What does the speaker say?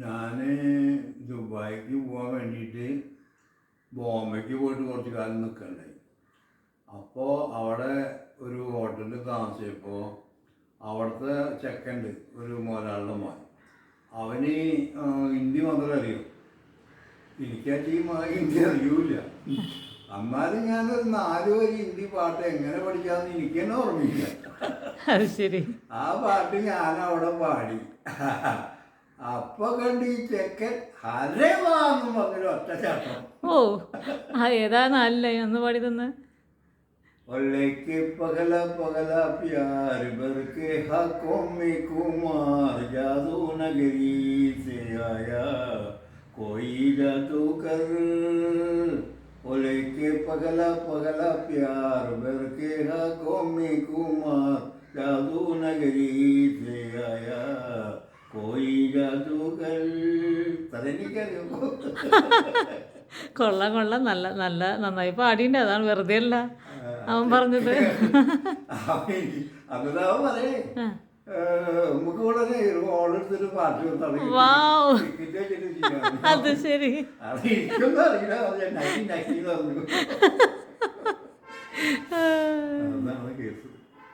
ഞാൻ ദുബായിക്ക് പോകാൻ വേണ്ടിയിട്ട് ബോംബെക്ക് പോയിട്ട് കുറച്ച് കാലം നിൽക്കണ്ടായി. അപ്പോൾ അവിടെ ഒരു ഹോട്ടലിൽ താമസിച്ചപ്പോൾ അവിടുത്തെ ചെക്കണ്ട് ഒരു മുതലാളിയുടെ മോൻ. അവന് ഹിന്ദി മാത്രമേ അറിയൂ. എനിക്കാച്ചി ഹിന്ദി അറിയൂല. എന്നാലും ഞാനൊരു 4 വരി ഹിന്ദി പാട്ട് എങ്ങനെ പഠിക്കാമെന്ന് എനിക്ക് തന്നെ ഓർമ്മയില്ല. അത് ശരി. ആ പാട്ട് ഞാനവിടെ പാടി. അപ്പൊ കണ്ട് ഈ ചെക്കൻ ഹരവാന്ന് പറഞ്ഞൊരു ഒറ്റ ചാട്ടം. ഓ, ഏതാ നാലിലായി ഒന്ന് പാടി തന്നെ. ഒല്ലേക്ക് പകല പകല പ്യാർ ബർക്കെ ഹക്കോ മേ കുമാർ ജാദൂ നഗരി സേ ആയാ കോയി ജാദൂകർ. ഒല്ലേക്ക് പകല പകല പ്യാർ ബർക്കെ ഹക്കോ മേ കുമാർ ജാദൂ നഗരി സേ ആയാ കോയി ജാദൂകർ. തനിക്കറിയോ? കൊള്ളാം കൊള്ളാം, നല്ല നല്ല നന്നായി പാടിയുണ്ട്. അതാണ് വെറുതെ അല്ല അവൻ പറഞ്ഞത്. അന്നതാവൻ പറയേ നമുക്ക് വളരെ ഓളെടുത്തൊരു പാട്ട് വാവ്, അത് ശരി. അത് എനിക്കൊന്നും അറിയില്ല. നക്കി നക്കി പറഞ്ഞു. അതാണ് കേസ്.